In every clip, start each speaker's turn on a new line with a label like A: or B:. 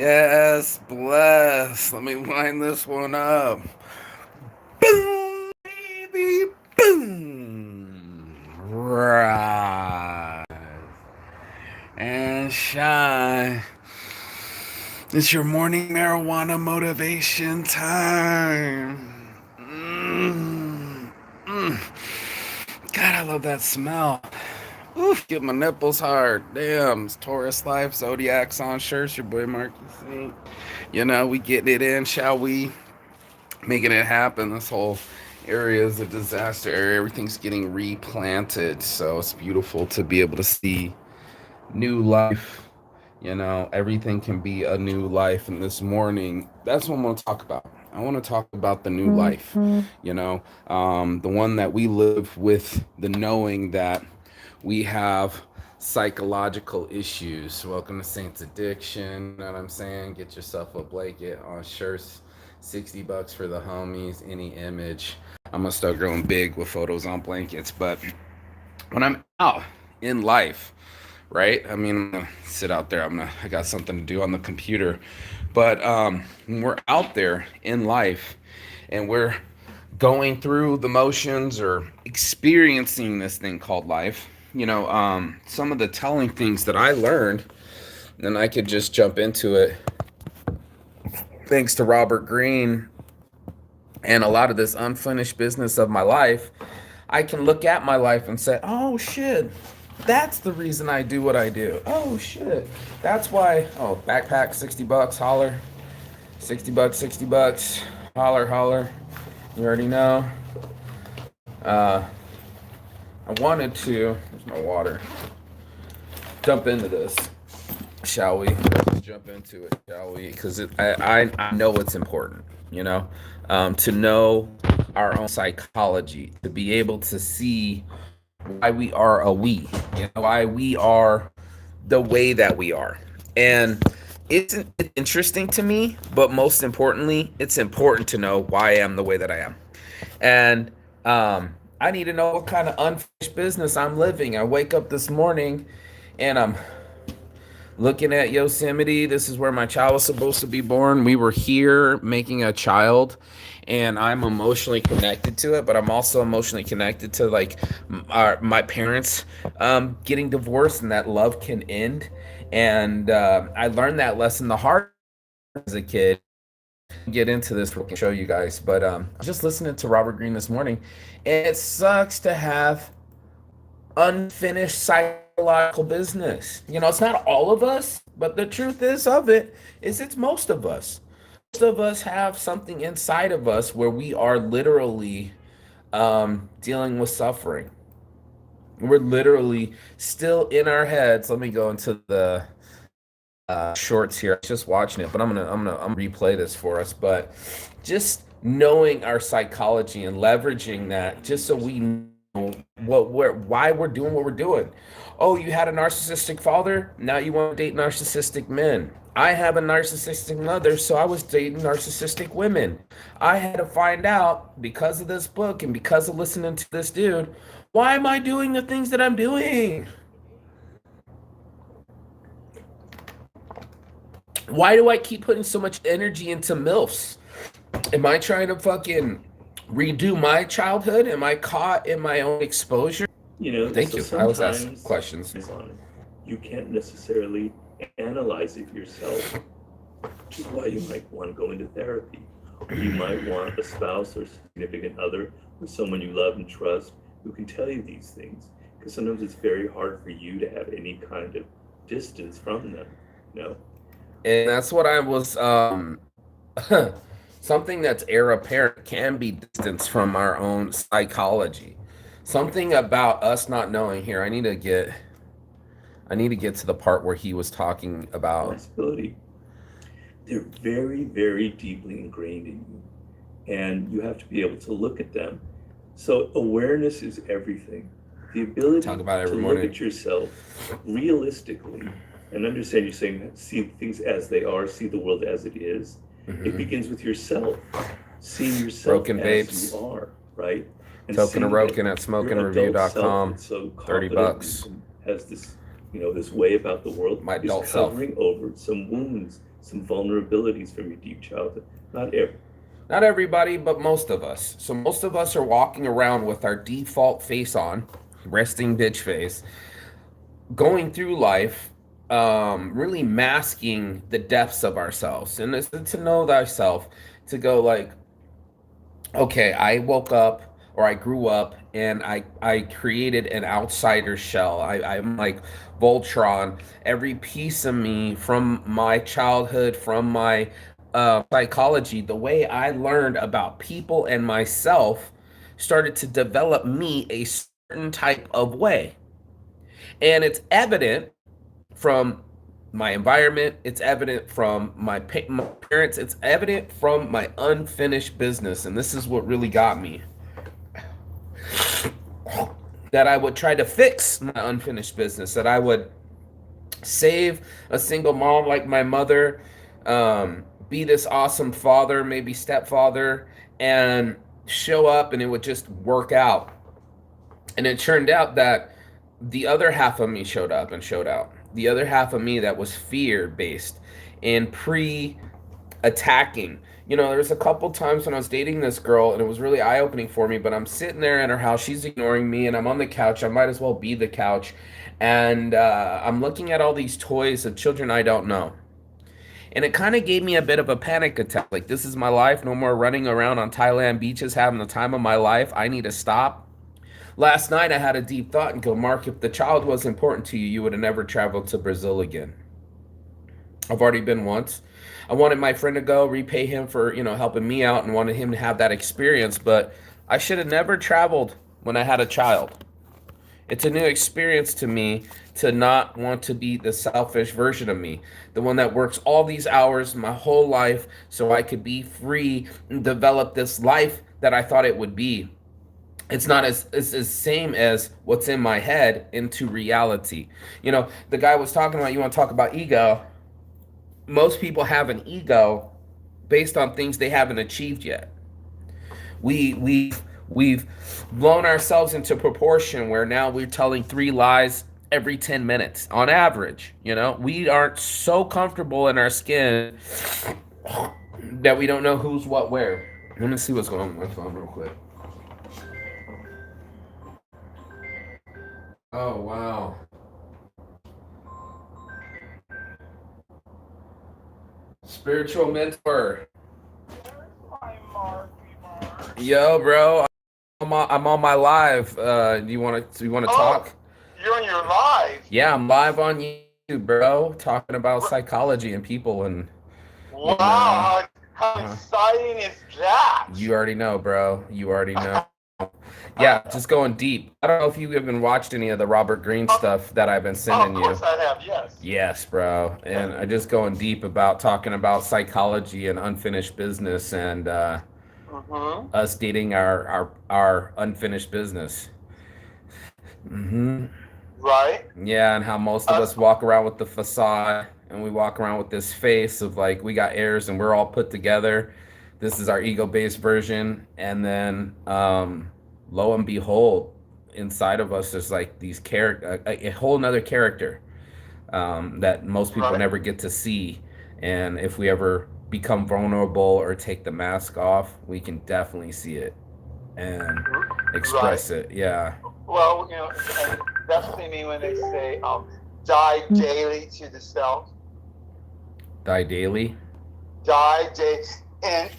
A: Yes, bless. Let me wind this one up. Boom, baby, boom. Rise and shine. It's your morning marijuana motivation time. God, I love that smell. Oof, get my nipples hard. Damn, it's Taurus Life, Zodiac's on shirts, your boy Marky Saint. You know, we getting it in, shall we? Making it happen. This whole area is a disaster area. Everything's getting replanted. So it's beautiful to be able to see new life. You know, everything can be a new life. And this morning, that's what I'm going to talk about. I want to talk about the new life, the one that we live with, the knowing that we have psychological issues. Welcome to Saints Addiction. You know what I'm saying? Get yourself a blanket on shirts. $60 for the homies, any image. I'm gonna start growing big with photos on blankets. But when I'm out in life, right? I mean, I'm gonna sit out there. I got something to do on the computer. But when we're out there in life and we're going through the motions or experiencing this thing called life, some of the telling things that I learned, and I could just jump into it thanks to Robert Greene and a lot of this unfinished business of my life. I can look at my life and say, oh shit, that's the reason I do what I do. Oh shit, that's why. Oh, backpack, $60, holler. $60, $60, holler, holler. You already know. I wanted to, there's no water, jump into this, shall we? Let's just jump into it, shall we? Because I know it's important, to know our own psychology, to be able to see why we are a we, why we are the way that we are. And it's interesting to me, but most importantly, it's important to know why I am the way that I am. And I need to know what kind of unfinished business I'm living. I wake up this morning and I'm looking at Yosemite. This is where my child was supposed to be born. We were here making a child, and I'm emotionally connected to it, but I'm also emotionally connected to my parents getting divorced, and that love can end. And I learned that lesson the hard as a kid. Get into this, we can show you guys, but I was just listening to Robert Greene this morning, and it sucks to have unfinished psychological business. It's not all of us, but the truth is it's most of us. Most of us have something inside of us where we are literally dealing with suffering. We're literally still in our heads. Let me go into the shorts here. I was just watching it, but I'm gonna replay this for us. But just knowing our psychology and leveraging that, just so we know why we're doing what we're doing. Oh, you had a narcissistic father, now you want to date narcissistic men. I have a narcissistic mother, so I was dating narcissistic women. I had to find out, because of this book and because of listening to this dude, why am I doing the things that I'm doing? Why do I keep putting so much energy into MILFs? Am I trying to fucking redo my childhood? Am I caught in my own exposure? Thank
B: So
A: you. I was asked
B: sometimes
A: questions.
B: on it. You can't necessarily analyze it yourself, which is why you might want to go into therapy. Or you might want a spouse or significant other or someone you love and trust who can tell you these things. Because sometimes it's very hard for you to have any kind of distance from them, you know?
A: And that's what I was something that's heir apparent can be distance from our own psychology. Something about us not knowing here. I need to get to the part where he was talking about.
B: Possibility. They're very, very deeply ingrained in you. And you have to be able to look at them. So awareness is everything. The ability
A: Talk about it
B: to
A: every
B: look
A: morning.
B: at yourself realistically and understand you're saying see things as they are, see the world as it is. It begins with yourself. Seeing yourself
A: Broken
B: as
A: Vapes.
B: you are, right? And
A: Token of
B: seeing that
A: Roken at
B: your adult self
A: smokingreview.com.
B: that's so
A: 30
B: confident
A: bucks.
B: and has this, this way about the world
A: My
B: is
A: adult self.
B: covering over some wounds some vulnerabilities from your deep childhood.
A: Not everybody, but most of us. So most of us are walking around with our default face on, resting bitch face, going through life, really masking the depths of ourselves. And it's to know thyself, to go like, okay, I woke up or I grew up and I created an outsider shell. I'm like Voltron. Every piece of me from my childhood, from my psychology, the way I learned about people and myself started to develop me a certain type of way. And it's evident from my environment, it's evident from my parents, it's evident from my unfinished business. And this is what really got me, that I would try to fix my unfinished business, that I would save a single mom like my mother, be this awesome father, maybe stepfather, and show up and it would just work out. And it turned out that the other half of me showed up and showed out. The other half of me that was fear based and pre attacking. You know, there's a couple times when I was dating this girl and it was really eye opening for me, but I'm sitting there in her house, she's ignoring me, and I'm on the couch. I might as well be the couch. And I'm looking at all these toys of children I don't know. And it kind of gave me a bit of a panic attack. Like, this is my life. No more running around on Thailand beaches having the time of my life. I need to stop. Last night I had a deep thought and go, Mark, if the child was important to you, you would have never traveled to Brazil again. I've already been once. I wanted my friend to go, repay him for, helping me out, and wanted him to have that experience, but I should have never traveled when I had a child. It's a new experience to me to not want to be the selfish version of me, the one that works all these hours my whole life so I could be free and develop this life that I thought it would be. It's not as it's the same as what's in my head into reality. The guy was talking about, you want to talk about ego. Most people have an ego based on things they haven't achieved yet. We've blown ourselves into proportion where now we're telling 3 lies every 10 minutes on average. We aren't so comfortable in our skin that we don't know who's what where. Let me see what's going on with my phone real quick. Oh, wow. Spiritual mentor. Yo, bro. I'm on my live. Do you want to talk?
C: You're on your live?
A: Yeah, I'm live on YouTube, bro. Talking about psychology and people and.
C: Wow, how exciting is that?
A: You already know, bro. You already know. Yeah, just going deep. I don't know if you even watched any of the Robert Greene stuff that I've been sending you.
C: Of course I have, yes.
A: Yes, bro. And I just going deep about talking about psychology and unfinished business and us dating our unfinished business.
C: Right.
A: Yeah, and how most of us walk around with the facade and we walk around with this face of like we got heirs and we're all put together. This is our ego-based version, and then lo and behold, inside of us there's like these a whole nother character that most people never get to see. And if we ever become vulnerable or take the mask off, we can definitely see it and express it. Yeah.
C: Well, that's what they mean when they say die daily to the self.
A: Die daily?
C: Die daily.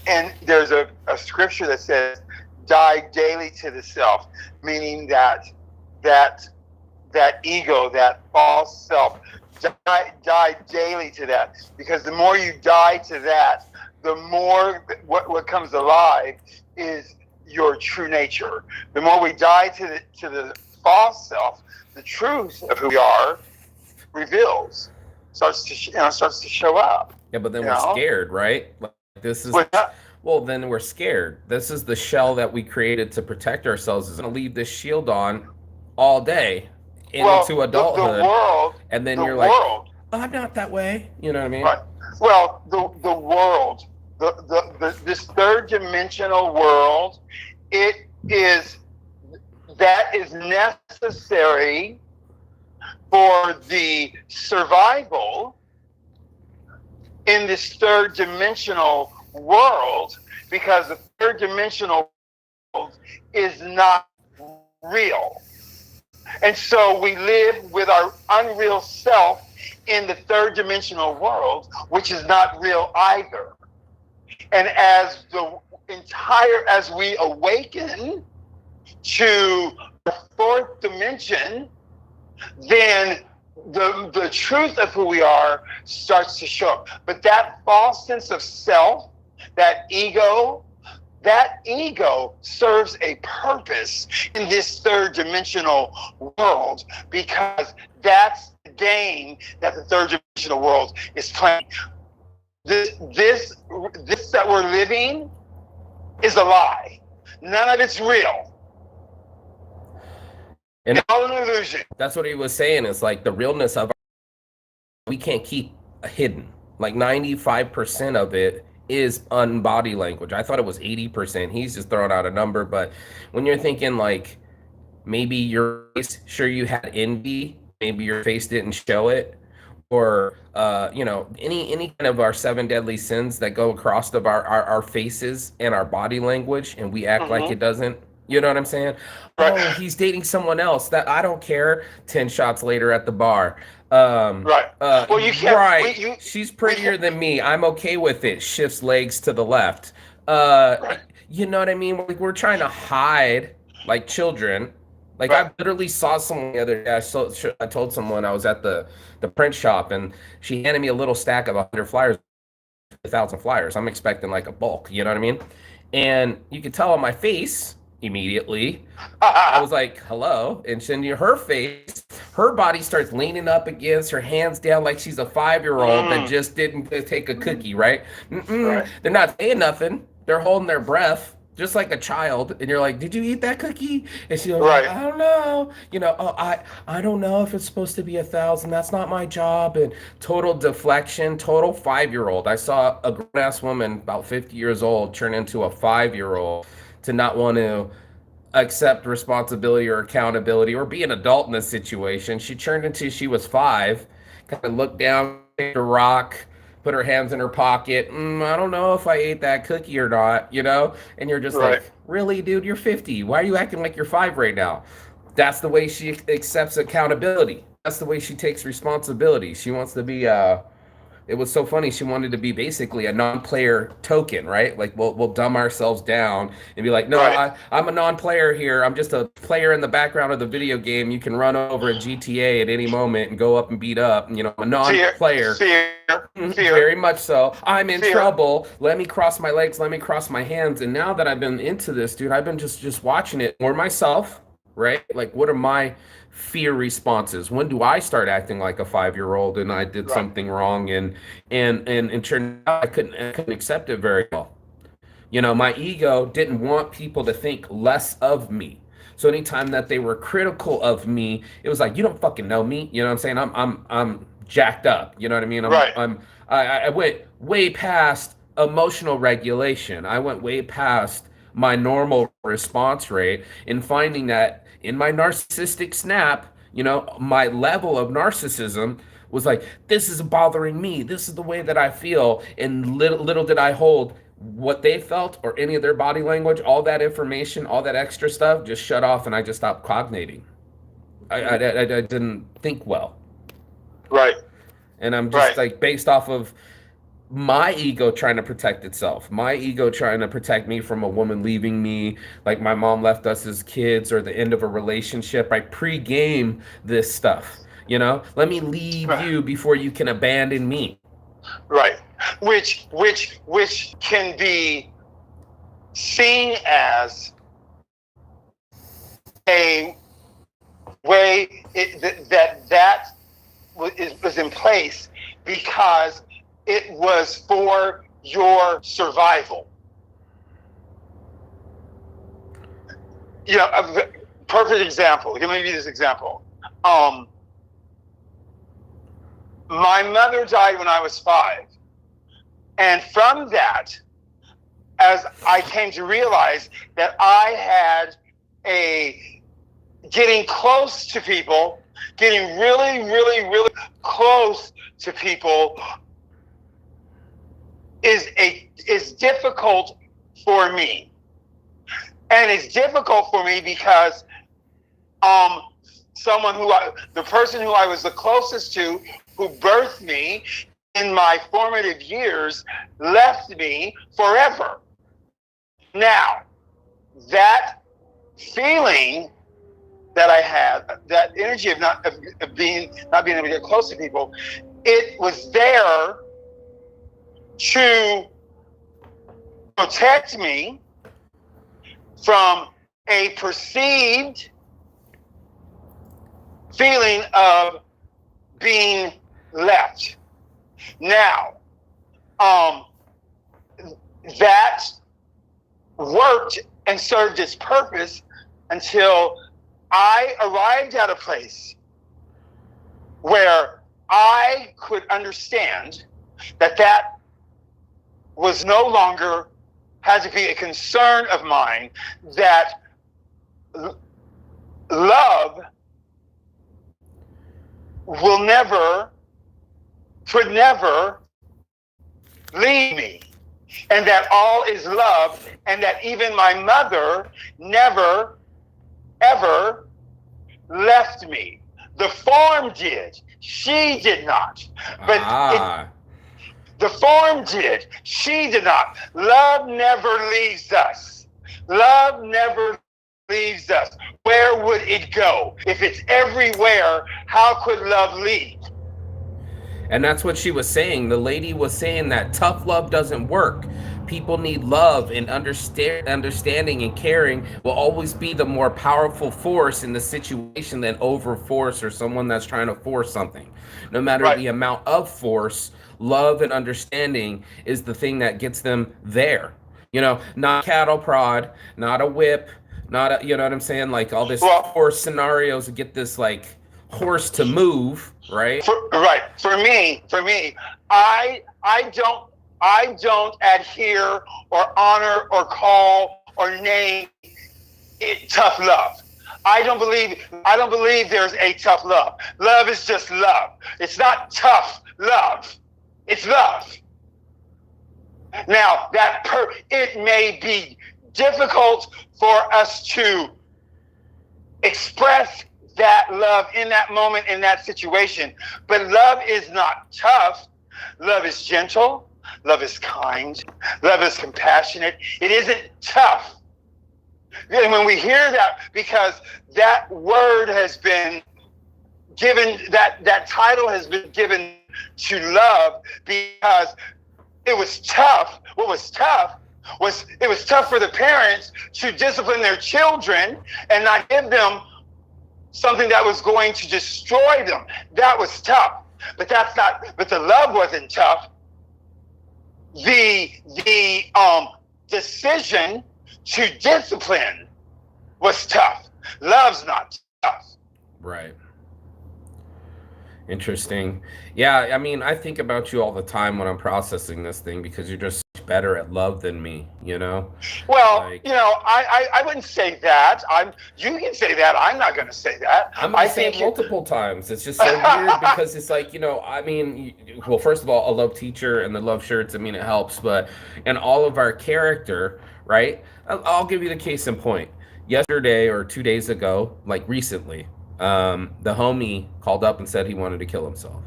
C: And there's a scripture that says, die daily to the self, meaning that ego, that false self, die daily to that. Because the more you die to that, the more what comes alive is your true nature. The more we die to the false self, the truth of who we are reveals, starts to show up.
A: Yeah, but then we're scared, right? Like, this is then we're scared. This is the shell that we created to protect ourselves. Is going to leave this shield on all day into adulthood,
C: the world,
A: and then you're like, oh, I'm not that way. You know what I mean?
C: Right. Well, the world, this third dimensional world, that is necessary for the survival in this third dimensional world, because the third dimensional world is not real. And so we live with our unreal self in the third dimensional world, which is not real either. And as we awaken to the fourth dimension, then the truth of who we are starts to show up. But that false sense of self, that ego serves a purpose in this third dimensional world, because that's the game that the third dimensional world is playing. This that we're living is a lie. None of it's real.
A: And
C: it's all an illusion.
D: That's what he was saying. Is like the realness of we can't keep hidden. Like 95% of it is body language. I thought it was 80%. He's just throwing out a number, but when you're thinking like maybe your face, sure you had envy, maybe your face didn't show it, or any kind of our 7 deadly sins that go across of our faces and our body language, and we act like it doesn't. You know what I'm saying? Right. Oh, he's dating someone else. That I don't care. 10 shots later at the bar.
C: Right. Well, you can't.
D: Right. She's prettier than me. I'm okay with it. Shifts legs to the left. Right. You know what I mean? Like we're trying to hide like children. Like I literally saw someone the other day. I told someone I was at the print shop, and she handed me a little stack of 100 flyers, 1,000 flyers. I'm expecting like a bulk. You know what I mean? And you could tell on my face immediately. I was like, hello. And then her face, her body starts leaning up against, her hands down like she's a 5-year-old that just didn't take a cookie, right? They're not saying nothing. They're holding their breath just like a child. And you're like, did you eat that cookie? And she's like, I don't know. I don't know if it's supposed to be 1,000. That's not my job. And total deflection, total 5-year-old. I saw a grown-ass woman about 50 years old turn into a 5-year-old to not want to accept responsibility or accountability or be an adult in this situation. She turned into she was 5, kind of looked down at the rock, put her hands in her pocket. I don't know if I ate that cookie or not, And you're just like, really, dude, you're 50. Why are you acting like you're 5 right now? That's the way she accepts accountability. That's the way she takes responsibility. She wants to be it was so funny. She wanted to be basically a non-player token, right? Like we'll dumb ourselves down and be like, no, I'm a non-player here. I'm just a player in the background of the video game. You can run over a GTA at any moment and go up and beat up. I'm a non-player.
C: Fear.
D: Very much so. I'm in trouble. Let me cross my legs. Let me cross my hands. And now that I've been into this, dude, I've been just watching it more myself, right? Like, what are my fear responses? When do I start acting like a 5-year-old and I did something wrong and turned out I couldn't accept it very well. My ego didn't want people to think less of me. So anytime that they were critical of me, it was like, you don't fucking know me. You know what I'm saying? I'm jacked up. You know what I mean? I went way past emotional regulation. I went way past my normal response rate, in finding that in my narcissistic snap, my level of narcissism was like, this is bothering me. This is the way that I feel. And little did I hold what they felt or any of their body language, all that information, all that extra stuff just shut off, and I just stopped cognating. I didn't think well.
C: Right.
D: And I'm just like based off of my ego trying to protect itself, my ego trying to protect me from a woman leaving me, like my mom left us as kids, or the end of a relationship. I pre-game this stuff, let me leave you before you can abandon me.
C: Right. Which can be seen as a way that was in place because it was for your survival. A perfect example. Let me give you this example. My mother died when I was 5. And from that, as I came to realize that I had getting close to people, getting really, really, really close to people difficult for me. And it's difficult for me because the person who I was the closest to, who birthed me in my formative years, left me forever. Now, that feeling that I had, that energy of not being able to get close to people, it was there to protect me from a perceived feeling of being left. Now, that worked and served its purpose until I arrived at a place where I could understand that was no longer had to be a concern of mine, that love could never leave me, and that all is love, and that even my mother never, ever left me. The form did. She did not. But the form did. She did not. Love never leaves us. Love never leaves us. Where would it go? If it's everywhere, how could love leave?
D: And that's what she was saying. The lady was saying that tough love doesn't work. People need love, and understanding and caring will always be the more powerful force in the situation than over force or someone that's trying to force something. No matter the amount of force, love and understanding is the thing that gets them there. You know, not cattle prod, not a whip, not a, you know what I'm saying? Like all this force scenarios to get this like horse to move, right?
C: For me, I don't adhere or honor or call or name it tough love. I don't believe there's a tough love. Love is just love. It's not tough love. It's love. Now, it may be difficult for us to express that love in that moment, in that situation, but love is not tough. Love is gentle. Love is kind. Love is compassionate. It isn't tough. And when we hear that, because that word has been given, that title has been given to love, because it was tough. What was tough was it was tough for the parents to discipline their children and not give them something that was going to destroy them. That was tough. But the love wasn't tough. The decision to discipline was tough. Love's not tough.
D: Right. Interesting. Yeah, I mean, I think about you all the time when I'm processing this thing, because you're just better at love than me, you know?
C: Well, like, you know, I wouldn't say that. You can say that. I'm not going to say that.
D: I'm going to say it multiple times. It's just so weird because it's like, you know, I mean, well, first of all, a love teacher and the love shirts, I mean, it helps. But in all of our character, right? I'll give you the case in point. Yesterday or 2 days ago, like recently, the homie called up and said he wanted to kill himself.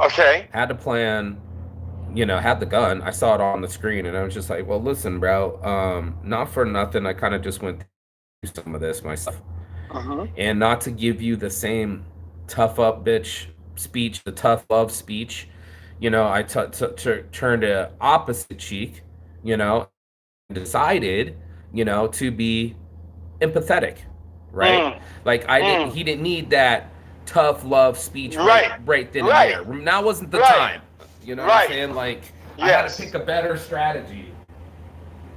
C: Okay.
D: Had a plan, you know, had the gun. I saw it on the screen and I was just like, well, listen, bro, not for nothing. I kind of just went through some of this myself. And not to give you the same tough up bitch speech, the tough love speech, you know, I turned a opposite cheek, you know, decided, you know, to be empathetic. Right? Like he didn't need that tough love speech right then and there. Now wasn't the time. You know what I'm saying? Like I had to pick a better strategy.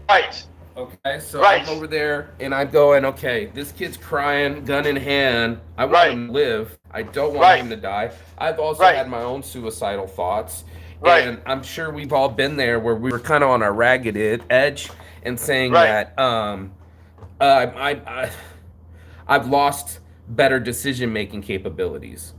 C: Right.
D: Okay, so I'm over there and I'm going, okay, this kid's crying, gun in hand. I want him to live. I don't want him to die. I've also had my own suicidal thoughts. And I'm sure we've all been there where we were kind of on a ragged edge and saying that I've lost better decision-making capabilities.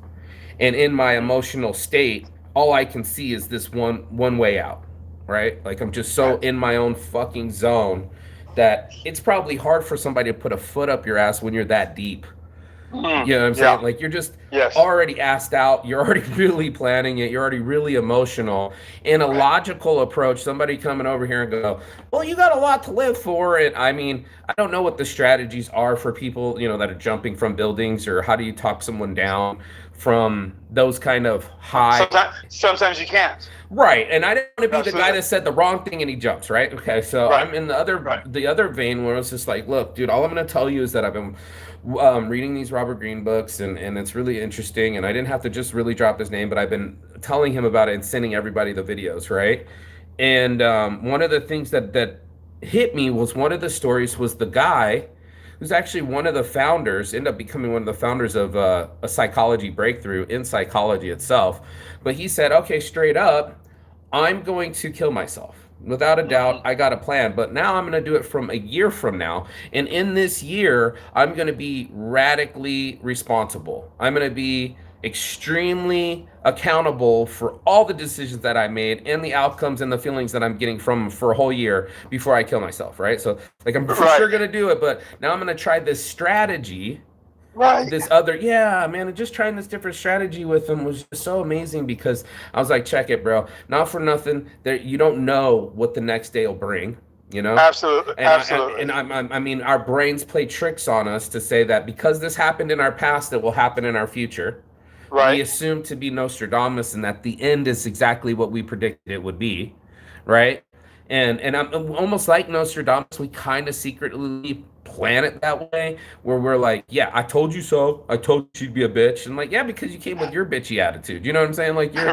D: And in my emotional state, all I can see is this one way out, right? Like I'm just so in my own fucking zone that it's probably hard for somebody to put a foot up your ass when you're that deep. You know what I'm saying? Like you're just already asked out. You're already really planning it. You're already really emotional. In a logical approach, somebody coming over here and go, well, you got a lot to live for. And I mean, I don't know what the strategies are for people, you know, that are jumping from buildings, or how do you talk someone down from those kind of high.
C: Sometimes you can't.
D: Right, and I didn't want to be the guy that said the wrong thing and he jumps, right? Okay, so I'm in the other vein where it's just like, look, dude, all I'm going to tell you is that I've been reading these Robert Greene books, and it's really interesting, and I didn't have to just really drop his name, but I've been telling him about it and sending everybody the videos, right? And one of the things that hit me was one of the stories was the guy who's actually one of the founders, ended up becoming one of the founders of a psychology breakthrough in psychology itself. But he said, okay, straight up, I'm going to kill myself. Without a doubt, I got a plan, but now I'm going to do it from a year from now. And in this year, I'm going to be radically responsible. I'm going to be extremely accountable for all the decisions that I made and the outcomes and the feelings that I'm getting from for a whole year before I kill myself, right? So like I'm for sure going to do it, but now I'm going to try this strategy. This other, man, just trying this different strategy with him was just so amazing, because I was like, check it, bro. Not for nothing, that you don't know what the next day will bring, you know?
C: Absolutely.
D: I mean, our brains play tricks on us to say that because this happened in our past, it will happen in our future. We assume to be Nostradamus, and that the end is exactly what we predicted it would be, right? And I'm almost like Nostradamus. We kind of secretly plan it that way, where we're like, yeah, I told you so. I told you she'd be a bitch, and like, yeah, because you came with your bitchy attitude. You know what I'm saying? Like you're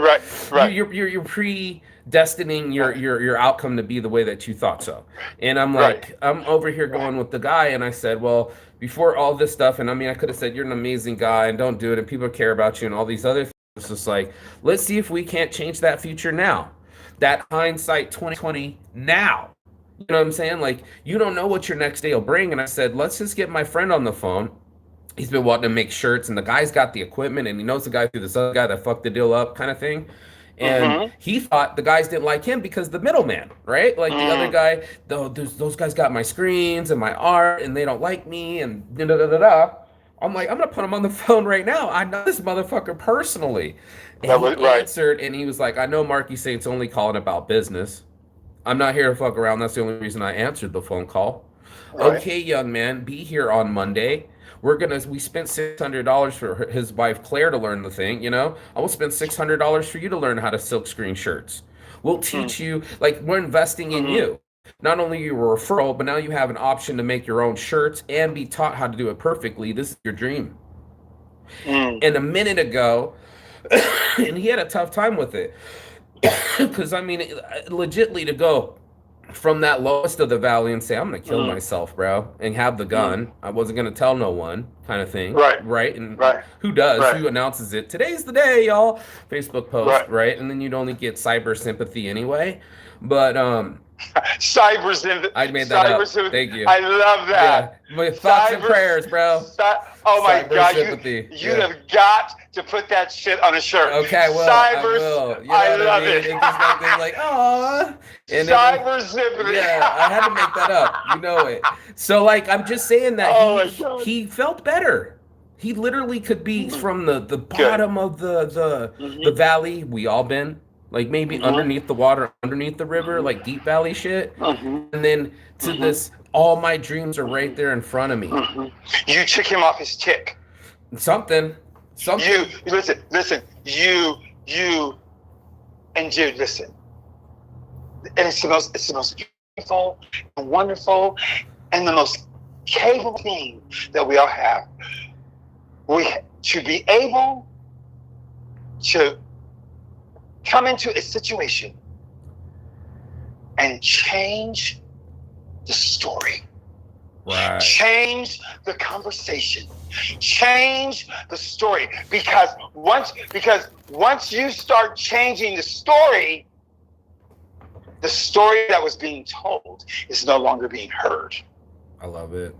D: predestining your outcome to be the way that you thought so. And I'm like, I'm over here going with the guy, and I said, well, before all this stuff, and I mean, I could have said you're an amazing guy and don't do it, and people care about you and all these other things. It's just like, let's see if we can't change that future now. That hindsight 2020 now. You know what I'm saying? Like, you don't know what your next day will bring. And I said, let's just get my friend on the phone. He's been wanting to make shirts, and the guy's got the equipment, and he knows the guy through this other guy that fucked the deal up kind of thing. And he thought the guys didn't like him because the middleman, right? Like the other guy, those guys got my screens and my art, and they don't like me, and da-da-da-da-da. I'm like, I'm going to put him on the phone right now. I know this motherfucker personally. And he answered, and he was like, I know Marky Saint's only calling about business. I'm not here to fuck around. That's the only reason I answered the phone call. Okay, young man, be here on Monday. We spent $600 for his wife Claire to learn the thing, you know? I will spend $600 for you to learn how to silk screen shirts. We'll teach you, like, we're investing in you. Not only you a referral, but now you have an option to make your own shirts and be taught how to do it perfectly. This is your dream. And a minute ago, and he had a tough time with it. Because, I mean, legitly to go from that lowest of the valley and say, I'm going to kill myself, bro, and have the gun. I wasn't going to tell no one kind of thing. Right? And who does? Who announces it? Today's the day, y'all. Facebook post, right? And then you'd only get cyber sympathy anyway. But,
C: cyber sympathy.
D: I made that up. Thank you.
C: I love that.
D: Yeah. With thoughts and prayers, bro.
C: Oh my God,
D: sympathy.
C: you have got to put that shit on a shirt.
D: Okay, well, I will. You know
C: I love it.
D: It just like they're like, aw.
C: Cyber sympathy.
D: Yeah, I had to make that up. You know it. So, like, I'm just saying that he felt better. He literally could be from the bottom of the valley we all been. Like maybe underneath the water, underneath the river, like deep valley shit. And then to this, all my dreams are right there in front of me.
C: You took him off his tick.
D: Something.
C: You, listen, you, and dude, listen. And it's the most beautiful and wonderful and the most capable thing that we all have. To be able to come into a situation and change the story.
D: Right.
C: Change the conversation. Change the story. Because once you start changing the story that was being told is no longer being heard.
D: I love it.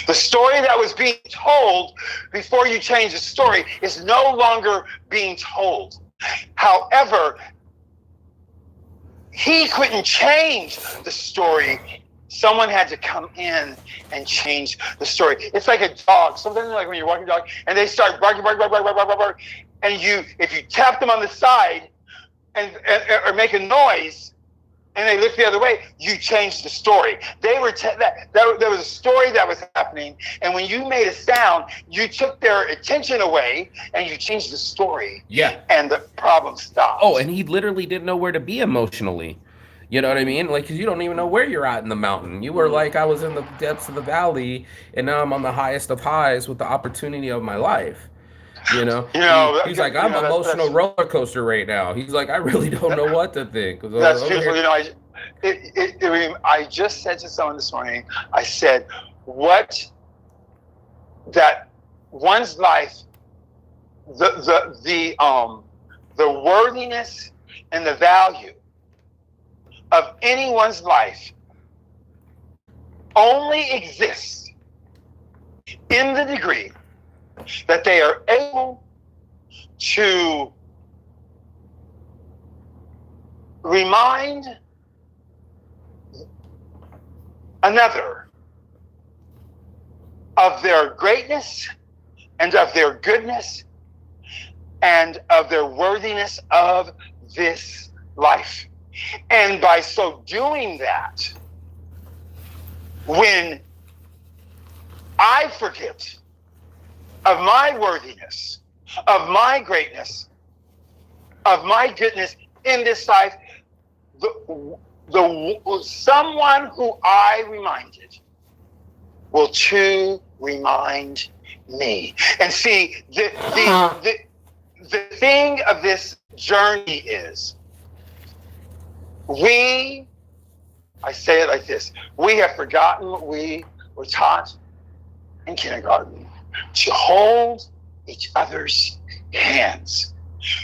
C: The story that was being told before you change the story is no longer being told. However, he couldn't change the story. Someone had to come in and change the story. It's like a dog. Sometimes like when you're walking a dog and they start barking, and if you tap them on the side or make a noise and they look the other way, you change the story. There was a story that was happening, and when you made a sound, you took their attention away and you changed the story.
D: Yeah.
C: And the problem stopped.
D: Oh, and he literally didn't know where to be emotionally. You know what I mean? Like, 'cause you don't even know where you're at in the mountain. You were like, I was in the depths of the valley, and now I'm on the highest of highs with the opportunity of my life. You know, he's like, I'm emotional roller coaster right now. He's like, I really don't know what to think.
C: That's beautiful. You know, I just said to someone this morning, I said, that one's life, the worthiness and the value of anyone's life only exists in the degree that they are able to remind another of their greatness and of their goodness and of their worthiness of this life. And by so doing that, when I forget of my worthiness, of my greatness, of my goodness in this life, someone who I reminded will too remind me. And see, the thing of this journey is, I say it like this, we have forgotten what we were taught in kindergarten, to hold each other's hands.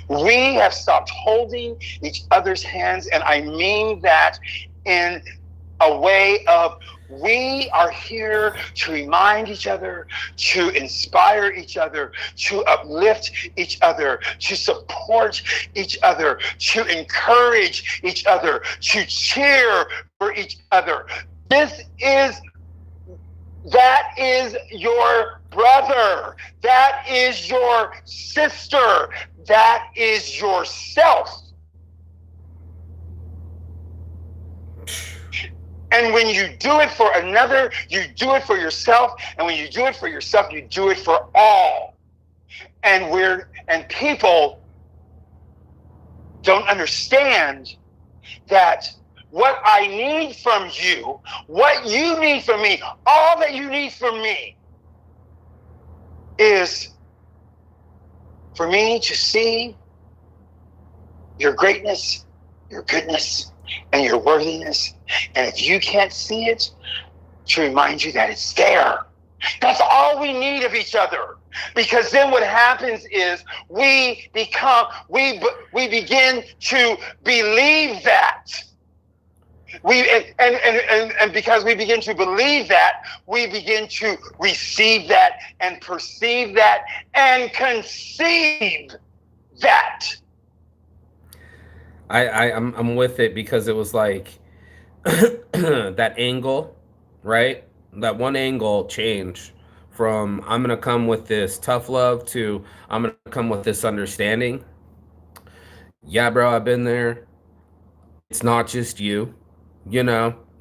C: We have stopped holding each other's hands, and I mean that in a way of, we are here to remind each other, to inspire each other, to uplift each other, to support each other, to encourage each other, to cheer for each other. That is your brother. That is your sister. That is yourself. And when you do it for another, you do it for yourself. And when you do it for yourself, you do it for all. And people don't understand that what I need from you, what you need from me, all that you need from me is for me to see your greatness, your goodness, and your worthiness. And if you can't see it, to remind you that it's there. That's all we need of each other. Because then what happens is we begin to believe that. And because we begin to believe that, we begin to receive that and perceive that and conceive that.
D: I'm with it, because it was like that angle, right? That one angle change from I'm gonna come with this tough love to I'm gonna come with this understanding. Yeah, bro, I've been there. It's not just you,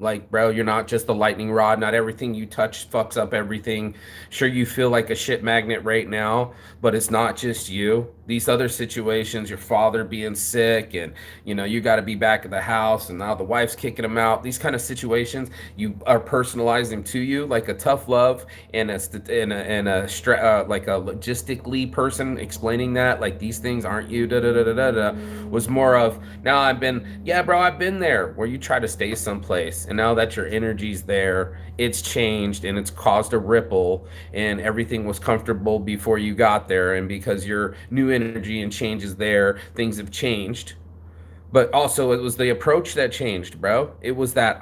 D: like, bro, you're not just the lightning rod. Not everything you touch fucks up everything. Sure, you feel like a shit magnet right now, but it's not just you. These other situations, your father being sick, and you got to be back at the house, and now the wife's kicking him out. These kind of situations, you are personalizing to you like a tough love, and like a logistically person explaining that, like, these things aren't you. Was more of, now I've been there, where you try to stay someplace, and now that your energy's there, it's changed and it's caused a ripple, and everything was comfortable before you got there, and because your new energy and change is there, things have changed. But also, it was the approach that changed, bro. It was that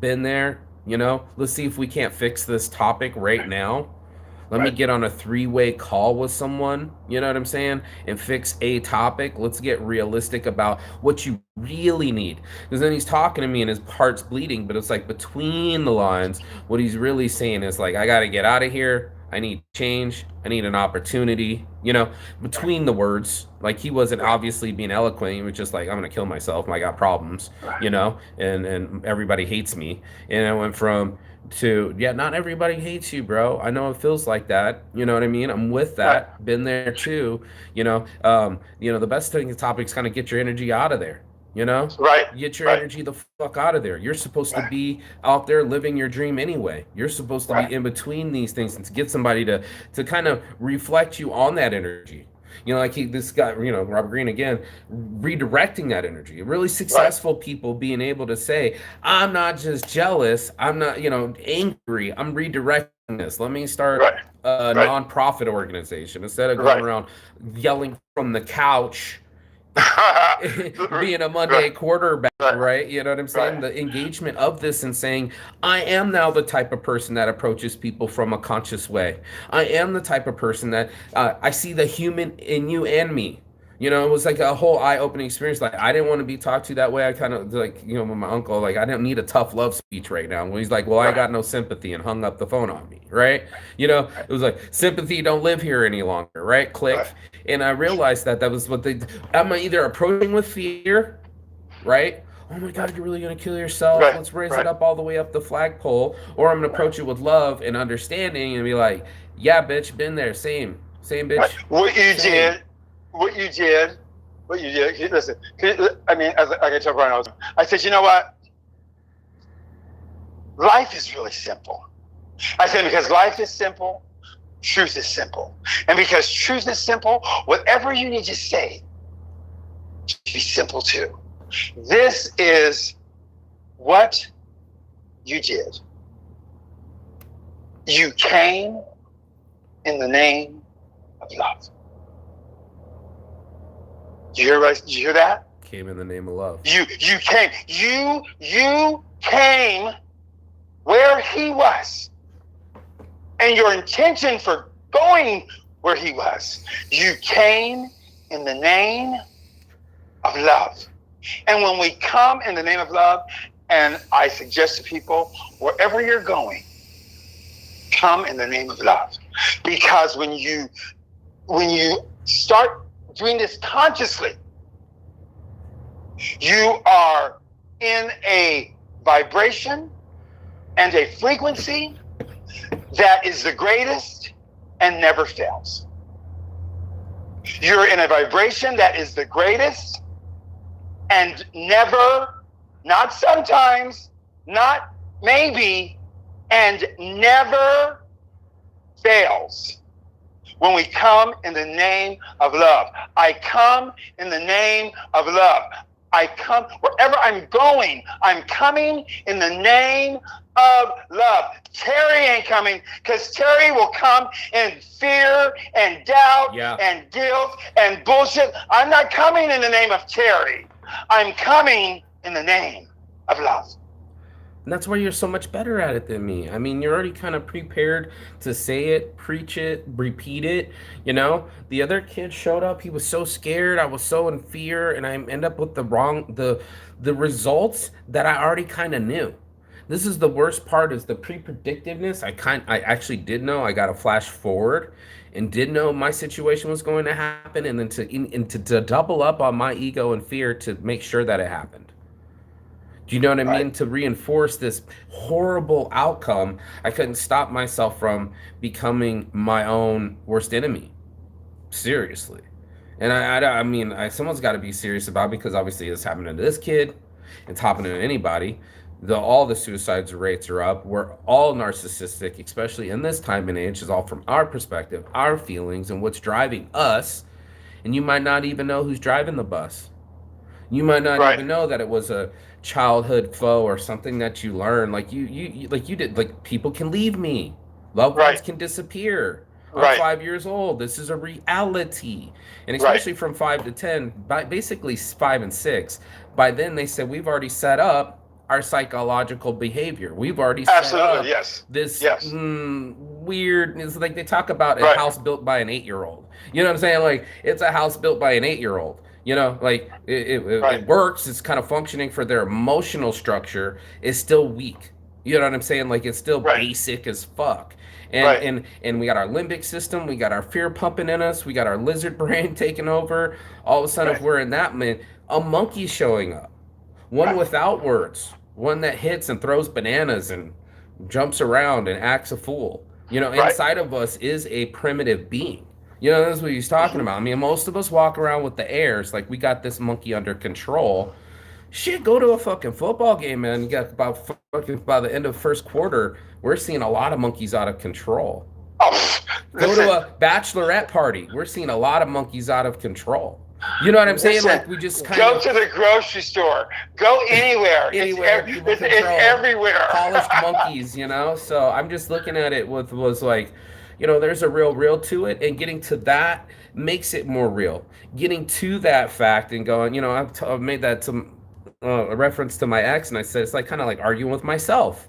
D: been there, let's see if we can't fix this topic right now. Let me get on a 3-way call with someone, you know what I'm saying? And fix a topic. Let's get realistic about what you really need. Because then he's talking to me and his heart's bleeding, but it's like between the lines, what he's really saying is like, I got to get out of here. I need change. I need an opportunity, you know, between the words. Like he wasn't obviously being eloquent. He was just like, I'm going to kill myself. I got problems, you know, and everybody hates me. And I went from to, yeah, not everybody hates you, bro. I know it feels like that. You know what I mean? I'm with that. Been there too. You know, the best thing the topic is kind of get your energy out of there. You know, get your energy the fuck out of there. You're supposed to be out there living your dream anyway. You're supposed to be in between these things and to get somebody to kind of reflect you on that energy. You know, like this guy, you know, Robert Greene again, redirecting that energy. Really successful people being able to say, I'm not just jealous. I'm not, you know, angry. I'm redirecting this. Let me start a nonprofit organization instead of going around yelling from the couch. Being a Monday quarterback, right? You know what I'm saying? The engagement of this and saying, I am now the type of person that approaches people from a conscious way. I am the type of person that I see the human in you and me. You know, it was like a whole eye-opening experience. Like, I didn't want to be talked to that way. I kind of, like, you know, with my uncle, like, I didn't need a tough love speech right now. When he's like, well, I got no sympathy, and hung up the phone on me, right? You know, it was like, sympathy don't live here any longer, right? Click. And I realized that was what I'm either approaching with fear, right? Oh my God, you're really going to kill yourself? Let's raise it up all the way up the flagpole. Or I'm going to approach it with love and understanding and be like, yeah, bitch, been there. Same bitch.
C: What you did, listen, I mean, as I can tell Brian, I said, you know what? Life is really simple. I said, because life is simple, truth is simple. And because truth is simple, whatever you need to say should be simple too. This is what you did. You came in the name of love. Did you hear that?
D: Came in the name of love.
C: You came. You came where he was. And your intention for going where he was. You came in the name of love. And when we come in the name of love, and I suggest to people, wherever you're going, come in the name of love. Because when you start doing this consciously, you are in a vibration and a frequency that is the greatest and never fails. You're in a vibration that is the greatest and never, not sometimes, not maybe, and never fails. When we come in the name of love. I come in the name of love. I come wherever I'm going. I'm coming in the name of love. Terry ain't coming because Terry will come in fear and doubt and guilt and bullshit. I'm not coming in the name of Terry. I'm coming in the name of love.
D: And that's why you're so much better at it than me. I mean, you're already kind of prepared to say it, preach it, repeat it. You know, the other kid showed up. He was so scared. I was so in fear, and I end up with the results that I already kind of knew. This is the worst part: is the pre-predictiveness. I actually did know. I got a flash forward and did know my situation was going to happen, and then to double up on my ego and fear to make sure that it happened. Do you know what I mean? To reinforce this horrible outcome, I couldn't stop myself from becoming my own worst enemy. Seriously. And I mean, someone's got to be serious about it, because obviously it's happening to this kid. It's happening to anybody. All the suicide rates are up. We're all narcissistic, especially in this time and age. Is all from our perspective, our feelings, and what's driving us. And you might not even know who's driving the bus. You might not even know that it was a childhood foe or something that you learned. Like you did. Like, people can leave me. Loved ones can disappear. I'm 5 years old. This is a reality. And especially from 5 to 10, basically 5 and 6. By then they said we've already set up our psychological behavior. We've already set up this weird. It's like they talk about a
C: Right.
D: house built by an 8-year-old. You know what I'm saying? Like it's a house built by an 8-year-old. You know, like
C: Right.
D: it works. It's kind of functioning for their emotional structure. Is still weak. You know what I'm saying? Like it's still
C: Right.
D: basic as fuck. And
C: Right.
D: and we got our limbic system, we got our fear pumping in us, we got our lizard brain taking over. All of a sudden, if
C: Right.
D: we're in that man, a monkey showing up, one
C: Right.
D: without words, one that hits and throws bananas and jumps around and acts a fool. You know,
C: Right.
D: inside of us is a primitive being. You know, that's what he's talking about. I mean, most of us walk around with the airs like we got this monkey under control. Shit, go to a fucking football game, man. You got about fucking by the end of first quarter, we're seeing a lot of monkeys out of control.
C: Oh,
D: Go
C: listen,
D: to a bachelorette party, we're seeing a lot of monkeys out of control. You know what I'm saying?
C: listen,
D: Like we just kind
C: go
D: of
C: to the grocery store. Go anywhere.
D: Anywhere,
C: It's,
D: people
C: it's
D: control.
C: everywhere.
D: Polished monkeys, you know. So I'm just looking at it with was like, you know, there's a real to it, and getting to that makes it more real. Getting to that fact and going, you know, I've made that to a reference to my ex, and I said it's like kind of like arguing with myself.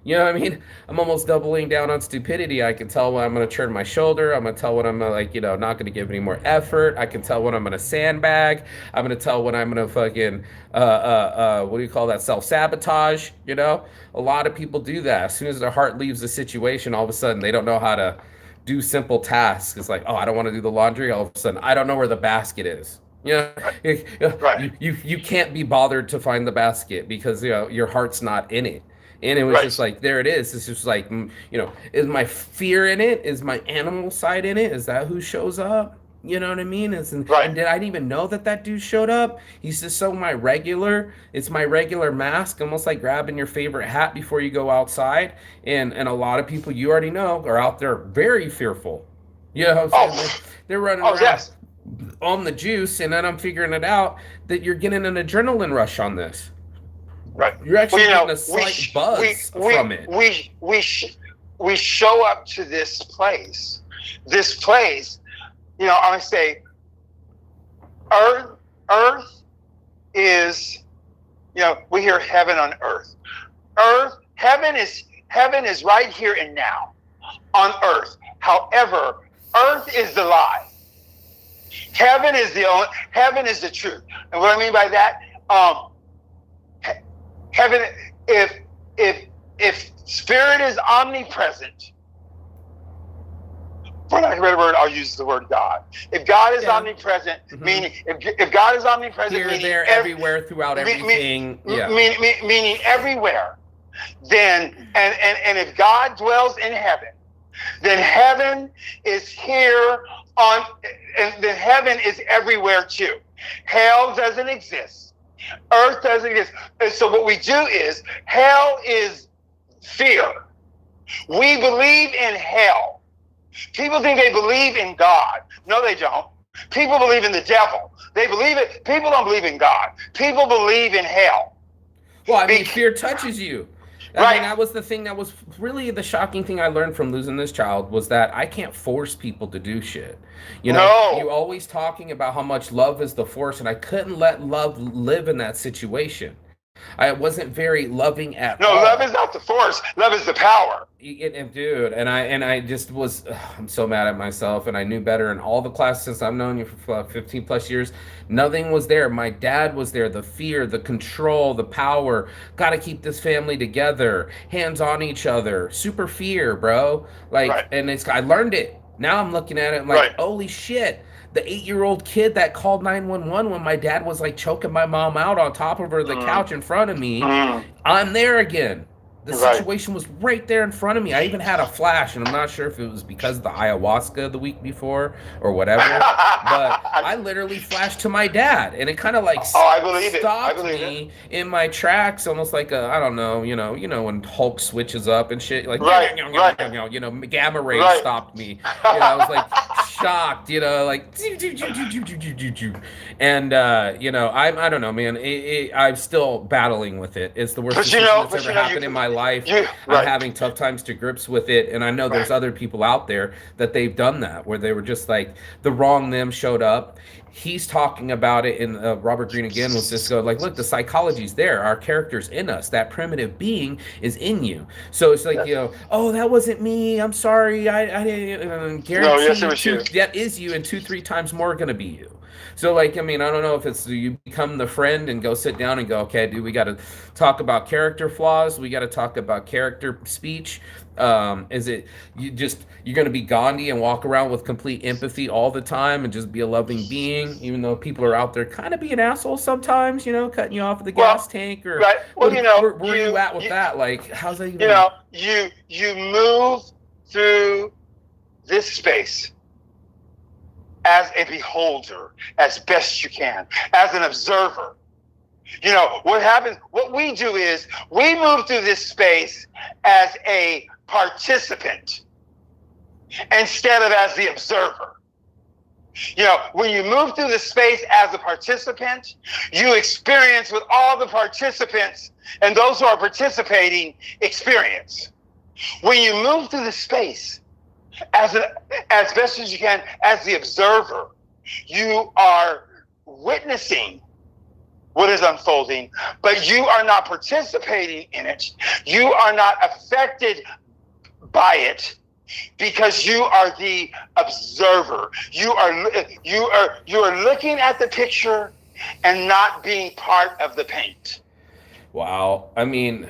D: You know what I mean? I'm almost doubling down on stupidity. I can tell when I'm going to turn my shoulder. I'm going to tell when I'm like, you know, not going to give any more effort. I can tell when I'm going to sandbag. I'm going to tell when I'm going to fucking, what do you call that? Self-sabotage, you know? A lot of people do that. As soon as their heart leaves the situation, all of a sudden they don't know how to do simple tasks. It's like, oh, I don't want to do the laundry. All of a sudden, I don't know where the basket is. You know,
C: Right.
D: you can't be bothered to find the basket because, you know, your heart's not in it. And it was
C: Right.
D: just like, there it is. It's just like, you know, is my fear in it? Is my animal side in it? Is that who shows up? You know what I mean?
C: Right.
D: And did I even know that dude showed up? He's just so my regular. It's my regular mask, almost like grabbing your favorite hat before you go outside. And a lot of people you already know are out there very fearful. You know what I'm saying? They're running around
C: Yes.
D: on the juice, and then I'm figuring it out that you're getting an adrenaline rush on this.
C: Right.
D: You're actually
C: Well, you know,
D: getting a slight buzz
C: we,
D: from it.
C: we show up to this place. This place, you know, I would say, Earth is, you know, we hear heaven on earth. Heaven is right here and now on earth. However, earth is the lie. Heaven is the truth. And what I mean by that, heaven, if spirit is omnipresent, for lack of a better word, I'll use the word God. If God is omnipresent, meaning if God is omnipresent,
D: Here,
C: meaning
D: there, everywhere, throughout everything.
C: meaning everywhere. Then and if God dwells in heaven, then heaven is here on, and then heaven is everywhere too. Hell doesn't exist. Earth doesn't exist. And so what we do is, hell is fear. We believe in hell. People think they believe in God. No, they don't. People believe in the devil. They believe it. People don't believe in God. People believe in hell.
D: Well, I mean, fear touches you. I mean,
C: Right.
D: that was the thing that was really the shocking thing I learned from losing this child was that I can't force people to do shit. You know,
C: No.
D: you always talking about how much love is the force, and I couldn't let love live in that situation. I wasn't very loving at
C: No,
D: all.
C: love is not the force. Love is the power.
D: And dude, and I just was, I'm so mad at myself, and I knew better. In all the classes since I've known you for 15 plus years, nothing was there. My dad was there. The fear, the control, the power. Got to keep this family together. Hands on each other. Super fear, bro. Like,
C: Right.
D: and I learned it. Now I'm looking at it, I'm like,
C: Right.
D: holy shit. The 8-year-old kid that called 911 when my dad was like choking my mom out on top of her, the couch in front of me. I'm there again. The
C: Right.
D: situation was right there in front of me. I even had a flash, and I'm not sure if it was because of the ayahuasca the week before or whatever, but I literally flashed to my dad, and it kind of like
C: Oh, I believe it. I
D: stopped
C: believe
D: me in my tracks, almost like I don't know, you know when Hulk switches up and shit, like
C: Right, right.
D: you know, gamma rays
C: Right.
D: stopped me. You know, I was like shocked, you know, like, and you know, I don't know, man. I'm still battling with it. It's the worst
C: But you
D: decision
C: know-
D: that's
C: but
D: ever
C: you know,
D: happened in my life.
C: right.
D: I'm having tough times to grips with it, and I know there's
C: Right.
D: other people out there that they've done that, where they were just like the wrong them showed up, he's talking about it in Robert Greene again was just go like, look, the psychology's there. Our character's in us. That primitive being is in you. So it's like,
C: Yes.
D: you know, oh, that wasn't me. I'm sorry. I didn't guarantee
C: No, yes, it was you.
D: that is you, and 2-3 times more going to be you. So like, I mean, I don't know if it's you become the friend and go sit down and go, okay, dude, we got to talk about character flaws. We got to talk about character speech. Is it you're going to be Gandhi and walk around with complete empathy all the time and just be a loving being, even though people are out there kind of being assholes sometimes, you know, cutting you off at the gas tank or
C: right. Well, you know,
D: where are you at with that? Like, how's that even?
C: You know, you move through this space as a beholder, as best you can, as an observer. You know, what happens, what we do is we move through this space as a participant instead of as the observer. You know, when you move through the space as a participant, you experience with all the participants and those who are participating experience. When you move through the space as best as you can as the observer, you are witnessing what is unfolding, but you are not participating in it. You are not affected by it because you are the observer. You are looking at the picture and not being part of the paint.
D: Wow. I mean,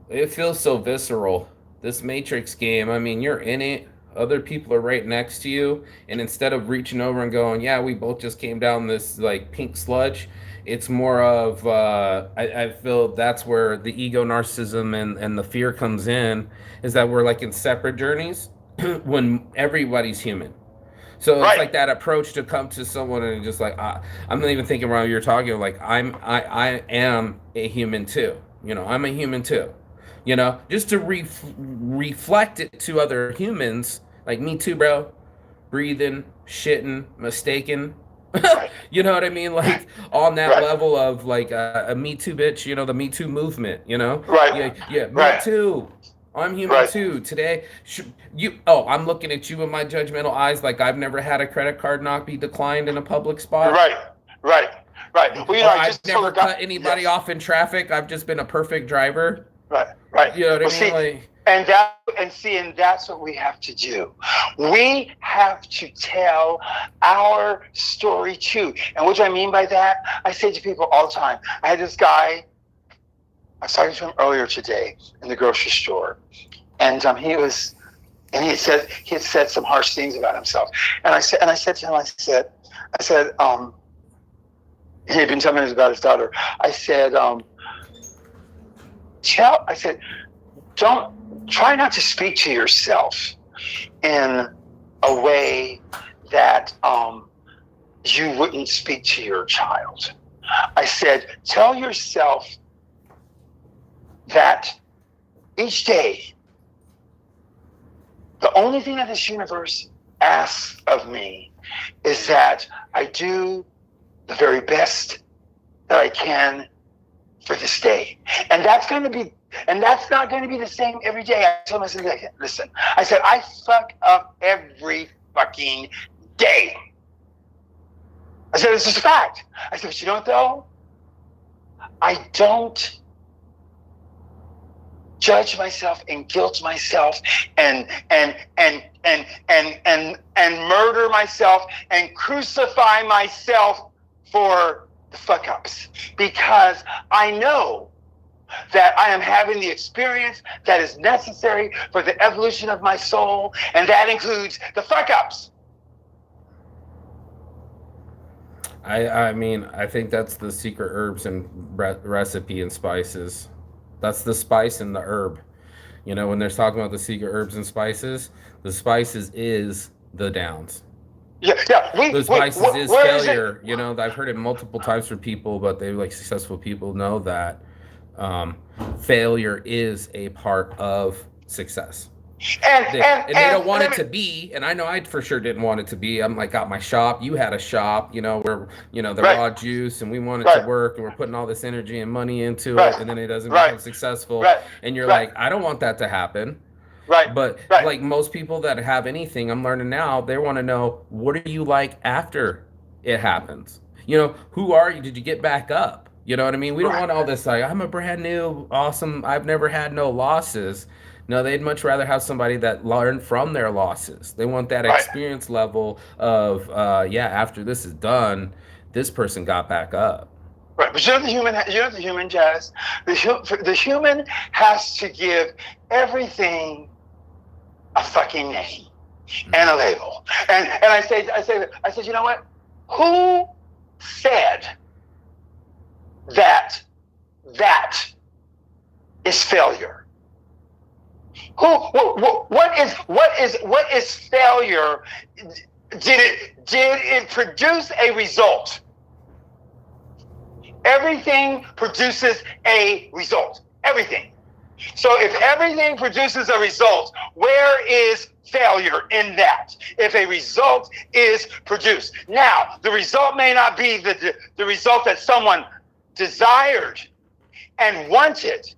D: it feels so visceral. This Matrix game, I mean, you're in it. Other people are right next to you. And instead of reaching over and going, yeah, we both just came down this like pink sludge, it's more of, I feel that's where the ego, narcissism, and the fear comes in, is that we're like in separate journeys when everybody's human. So it's like that approach to come to someone and just like, I'm not even thinking while you're talking, like I am a human too. You know, I'm a human too. You know, just to reflect it to other humans, like me too, bro. Breathing, shitting, mistaken. You know what I mean? Like on that level of like a Me Too bitch, you know, the Me Too movement, you know? Yeah, me too. I'm human too. Today, I'm looking at you with my judgmental eyes like I've never had a credit card not be declined in a public spot.
C: Right. Well, you know,
D: I've never cut anybody off in traffic. I've just been a perfect driver.
C: Right.
D: You know what I mean?
C: And that's what we have to do. We have to tell our story too. And what do I mean by that? I say to people all the time. I had this guy, I was talking to him earlier today in the grocery store, and he had said some harsh things about himself. And I said to him, he had been telling me about his daughter. I said, don't try not to speak to yourself in a way that you wouldn't speak to your child. I said, tell yourself that each day, the only thing that this universe asks of me is that I do the very best that I can for this day. And that's not going to be the same every day. I told him, I said, listen, I said, I fuck up every fucking day. I said, it's just a fact. I said, but you know what though? I don't judge myself and guilt myself and murder myself and crucify myself for the fuck ups, because I know that I am having the experience that is necessary for the evolution of my soul, and that includes the fuck ups.
D: I mean, I think that's the secret herbs and recipe and spices. That's the spice and the herb. You know, when they're talking about the secret herbs and spices, the spices is the downs.
C: Yeah.
D: The spices is failure. You know, I've heard it multiple times from people, but they like successful people know that failure is a part of success. And they don't want it to be, and I know I for sure didn't want it to be. I'm like, got my shop. You had a shop, you know, where, you know, the raw juice, and we want it to work, and we're putting all this energy and money into it, and then it doesn't become successful. And you're like, I don't want that to happen. But like most people that have anything, I'm learning now, they want to know, what are you like after it happens. You know, who are you? Did you get back up? You know what I mean? We don't
C: Right.
D: want all this like, I'm a brand new, awesome, I've never had no losses. No, they'd much rather have somebody that learned from their losses. They want that
C: Right.
D: experience level of, yeah, after this is done, this person got back up.
C: Right, but the human, Jazz. The human has to give everything a fucking name and a label. And I said, you know what? Who said that is failure? What is failure? Did it produce a result? Everything produces a result. Everything. So if everything produces a result, where is failure in that? If a result is produced. Now, the result may not be the result that someone desired and wanted,